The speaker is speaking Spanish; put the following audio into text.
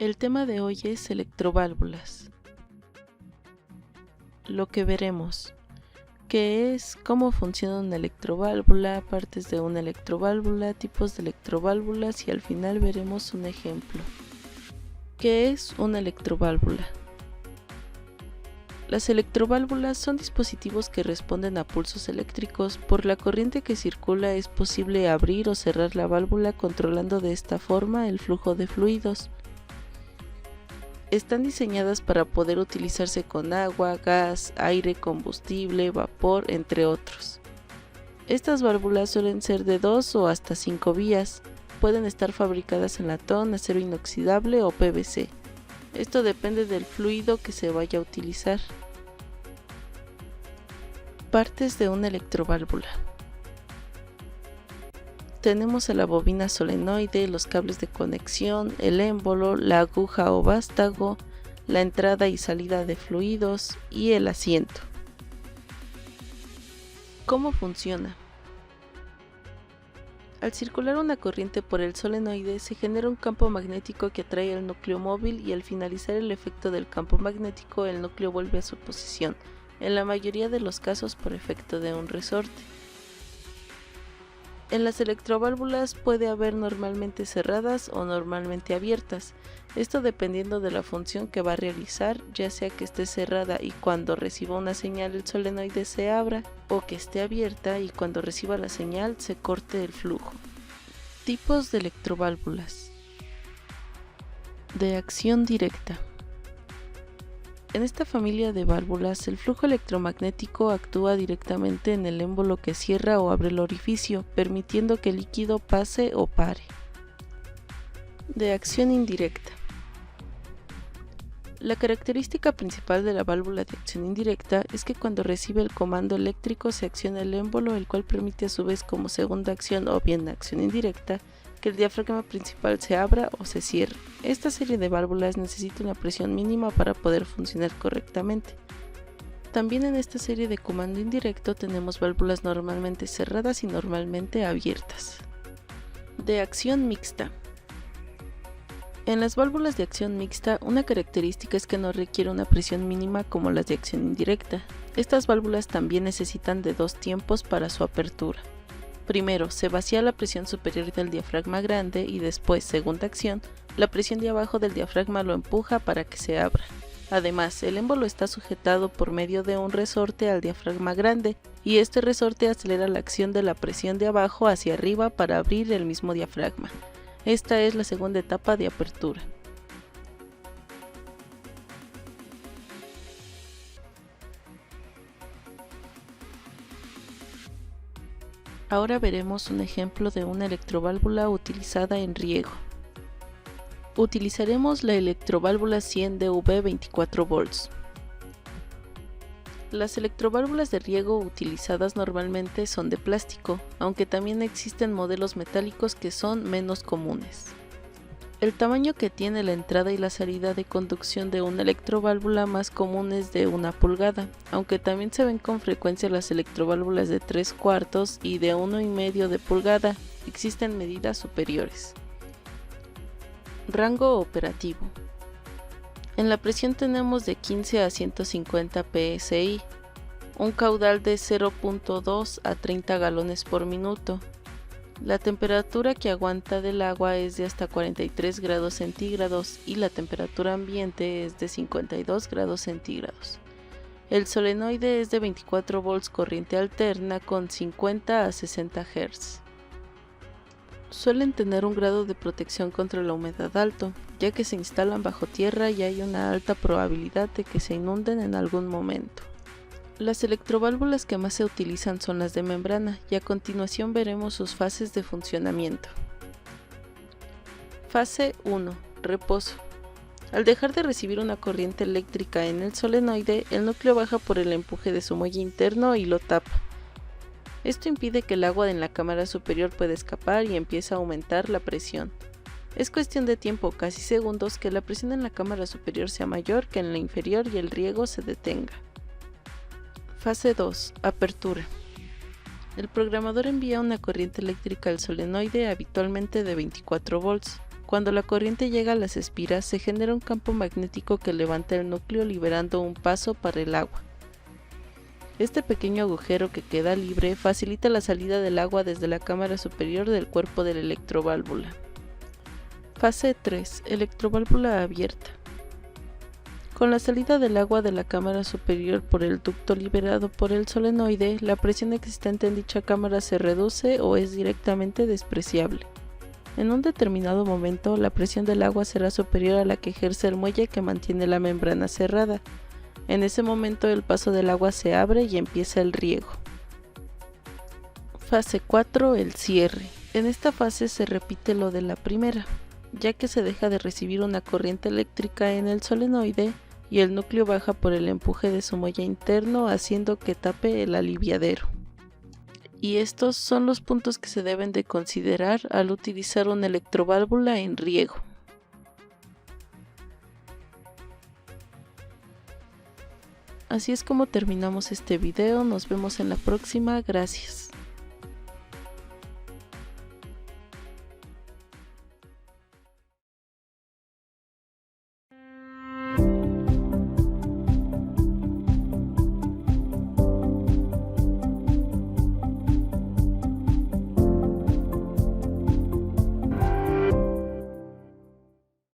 El tema de hoy es electroválvulas. Lo que veremos, qué es, cómo funciona una electroválvula, partes de una electroválvula, tipos de electroválvulas y al final veremos un ejemplo. ¿Qué es una electroválvula? Las electroválvulas son dispositivos que responden a pulsos eléctricos. Por la corriente que circula es posible abrir o cerrar la válvula controlando de esta forma el flujo de fluidos. Están diseñadas para poder utilizarse con agua, gas, aire, combustible, vapor, entre otros. Estas válvulas suelen ser de 2 o hasta 5 vías. Pueden estar fabricadas en latón, acero inoxidable o PVC. Esto depende del fluido que se vaya a utilizar. Partes de una electroválvula. Tenemos a la bobina solenoide, los cables de conexión, el émbolo, la aguja o vástago, la entrada y salida de fluidos y el asiento. ¿Cómo funciona? Al circular una corriente por el solenoide se genera un campo magnético que atrae al núcleo móvil y al finalizar el efecto del campo magnético el núcleo vuelve a su posición, en la mayoría de los casos por efecto de un resorte. En las electroválvulas puede haber normalmente cerradas o normalmente abiertas, esto dependiendo de la función que va a realizar, ya sea que esté cerrada y cuando reciba una señal el solenoide se abra, o que esté abierta y cuando reciba la señal se corte el flujo. Tipos de electroválvulas. De acción directa. En esta familia de válvulas, el flujo electromagnético actúa directamente en el émbolo que cierra o abre el orificio, permitiendo que el líquido pase o pare. De acción indirecta. La característica principal de la válvula de acción indirecta es que cuando recibe el comando eléctrico se acciona el émbolo, el cual permite a su vez como segunda acción o bien acción indirecta, que el diafragma principal se abra o se cierre. Esta serie de válvulas necesita una presión mínima para poder funcionar correctamente. También en esta serie de comando indirecto tenemos válvulas normalmente cerradas y normalmente abiertas. De acción mixta. En las válvulas de acción mixta, una característica es que no requiere una presión mínima como las de acción indirecta. Estas válvulas también necesitan de 2 tiempos para su apertura. Primero, se vacía la presión superior del diafragma grande y después, segunda acción, la presión de abajo del diafragma lo empuja para que se abra. Además, el émbolo está sujetado por medio de un resorte al diafragma grande y este resorte acelera la acción de la presión de abajo hacia arriba para abrir el mismo diafragma. Esta es la segunda etapa de apertura. Ahora veremos un ejemplo de una electroválvula utilizada en riego. Utilizaremos la electroválvula 100 DV 24 volts. Las electroválvulas de riego utilizadas normalmente son de plástico, aunque también existen modelos metálicos que son menos comunes. El tamaño que tiene la entrada y la salida de conducción de una electroválvula más común es de 1 pulgada, aunque también se ven con frecuencia las electroválvulas de 3/4 y de 1,5 de pulgada. Existen medidas superiores. Rango operativo. En la presión tenemos de 15 a 150 psi, un caudal de 0.2 a 30 galones por minuto. La temperatura que aguanta del agua es de hasta 43 grados centígrados y la temperatura ambiente es de 52 grados centígrados. El solenoide es de 24 volts corriente alterna con 50 a 60 Hz. Suelen tener un grado de protección contra la humedad alto, ya que se instalan bajo tierra y hay una alta probabilidad de que se inunden en algún momento. Las electroválvulas que más se utilizan son las de membrana y a continuación veremos sus fases de funcionamiento. Fase 1. Reposo. Al dejar de recibir una corriente eléctrica en el solenoide, el núcleo baja por el empuje de su muelle interno y lo tapa. Esto impide que el agua en la cámara superior pueda escapar y empieza a aumentar la presión. Es cuestión de tiempo, casi segundos, que la presión en la cámara superior sea mayor que en la inferior y el riego se detenga. Fase 2. Apertura. El programador envía una corriente eléctrica al solenoide habitualmente de 24 volts. Cuando la corriente llega a las espiras, se genera un campo magnético que levanta el núcleo liberando un paso para el agua. Este pequeño agujero que queda libre facilita la salida del agua desde la cámara superior del cuerpo de la electroválvula. Fase 3. Electroválvula abierta. Con la salida del agua de la cámara superior por el ducto liberado por el solenoide, la presión existente en dicha cámara se reduce o es directamente despreciable. En un determinado momento, la presión del agua será superior a la que ejerce el muelle que mantiene la membrana cerrada. En ese momento el paso del agua se abre y empieza el riego. Fase 4. El cierre. En esta fase se repite lo de la primera, ya que se deja de recibir una corriente eléctrica en el solenoide y el núcleo baja por el empuje de su muelle interno haciendo que tape el aliviadero. Y estos son los puntos que se deben de considerar al utilizar una electroválvula en riego. Así es como terminamos este video, nos vemos en la próxima, gracias.